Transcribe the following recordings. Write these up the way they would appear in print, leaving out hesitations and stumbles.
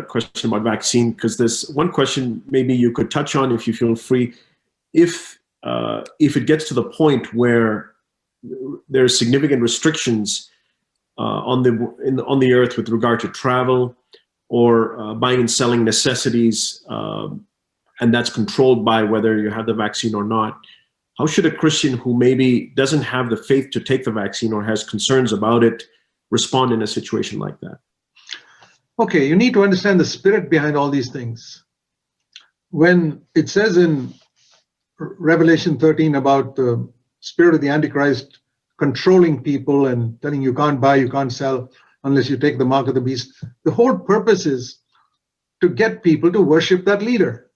question about vaccine, because there's one question maybe you could touch on if you feel free. If it gets to the point where there's significant restrictions on the earth with regard to travel or buying and selling necessities, and that's controlled by whether you have the vaccine or not, how should a Christian who maybe doesn't have the faith to take the vaccine or has concerns about it respond in a situation like that? Okay, you need to understand the spirit behind all these things. When it says in Revelation 13 about the spirit of the Antichrist controlling people and telling you can't buy, you can't sell unless you take the mark of the beast, the whole purpose is to get people to worship that leader.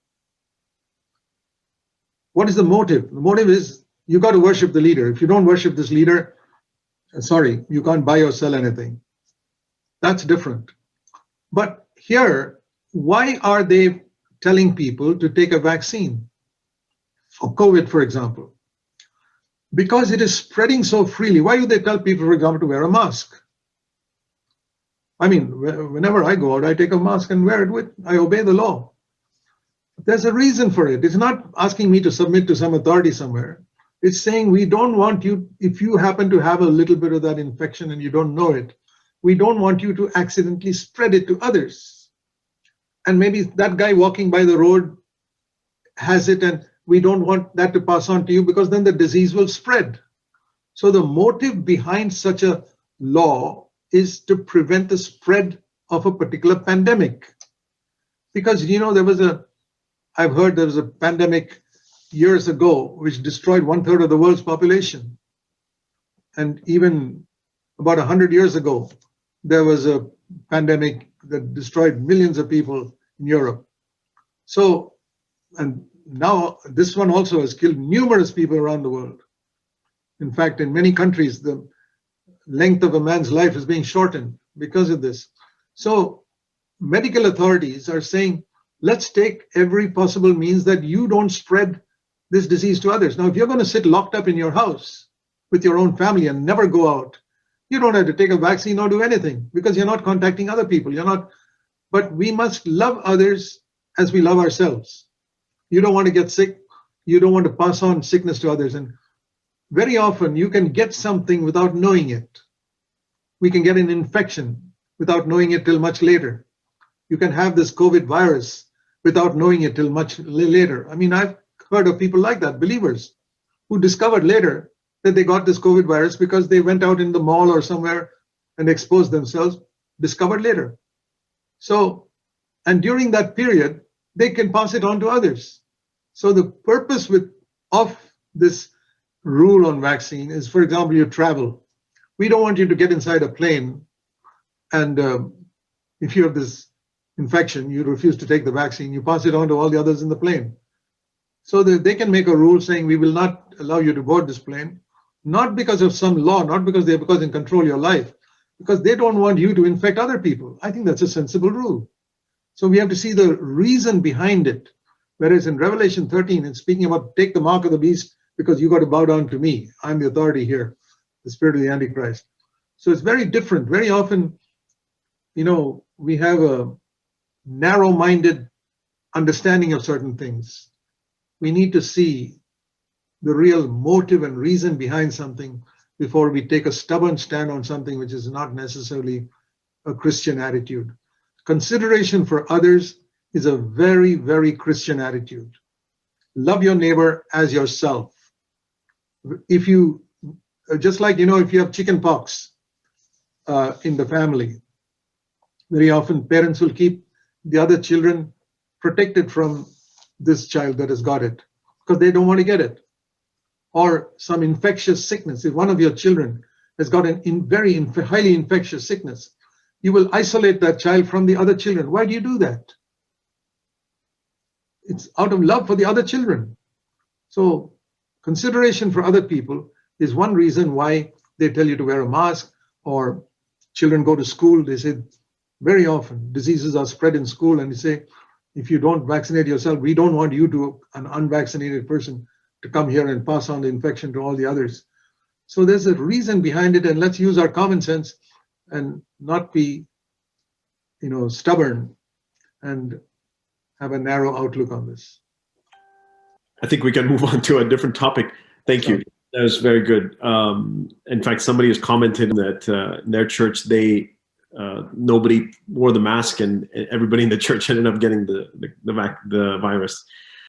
What is the motive? The motive is you got to worship the leader. If you don't worship this leader, sorry, you can't buy or sell anything. That's different. But here, why are they telling people to take a vaccine for COVID, for example? Because it is spreading so freely. Why do they tell people, for example, to wear a mask? I mean, whenever I go out, I take a mask and wear it. I obey the law. There's a reason for it. It's not asking me to submit to some authority somewhere. It's saying we don't want you, if you happen to have a little bit of that infection and you don't know it, we don't want you to accidentally spread it to others. And maybe that guy walking by the road has it, and we don't want that to pass on to you because then the disease will spread. So the motive behind such a law is to prevent the spread of a particular pandemic. Because, I've heard there was a pandemic years ago which destroyed 1/3 of the world's population. And even about 100 years ago, there was a pandemic that destroyed millions of people in Europe. So, and now this one also has killed numerous people around the world. In fact, in many countries, the length of a man's life is being shortened because of this. So medical authorities are saying, let's take every possible means that you don't spread this disease to others. Now, if you're going to sit locked up in your house with your own family and never go out, you don't have to take a vaccine or do anything because you're not contacting other people. But we must love others as we love ourselves. You don't want to get sick. You don't want to pass on sickness to others. And very often you can get something without knowing it. We can get an infection without knowing it till much later. You can have this COVID virus without knowing it till much later. I mean, I've heard of people like that, believers, who discovered later that they got this COVID virus because they went out in the mall or somewhere and exposed themselves, discovered later. So, and during that period, they can pass it on to others. So the purpose of this rule on vaccine is, for example, you travel. We don't want you to get inside a plane and if you have this infection, you refuse to take the vaccine, you pass it on to all the others in the plane. So that they can make a rule saying we will not allow you to board this plane, not because of some law, not because they can control your life, because they don't want you to infect other people. I think that's a sensible rule. So we have to see the reason behind it. Whereas in Revelation 13, it's speaking about take the mark of the beast because you got to bow down to me. I'm the authority here, the spirit of the Antichrist. So it's very different. Very often, we have a narrow-minded understanding of certain things. We need to see the real motive and reason behind something before we take a stubborn stand on something which is not necessarily a Christian attitude. Consideration for others is a very, very Christian attitude. Love your neighbor as yourself. If you, just like, if you have chicken pox in the family, very often parents will keep the other children protected from this child that has got it because they don't want to get it. Or some infectious sickness. If one of your children has got very highly infectious sickness, you will isolate that child from the other children. Why do you do that? It's out of love for the other children. So consideration for other people is one reason why they tell you to wear a mask, or children go to school. They say very often diseases are spread in school and they say, if you don't vaccinate yourself, we don't want you to, an unvaccinated person, to come here and pass on the infection to all the others. So there's a reason behind it, and let's use our common sense and not be, stubborn and have a narrow outlook on this. I think we can move on to a different topic. Thank you. That was very good. In fact, somebody has commented that in their church, nobody wore the mask, and everybody in the church ended up getting the virus.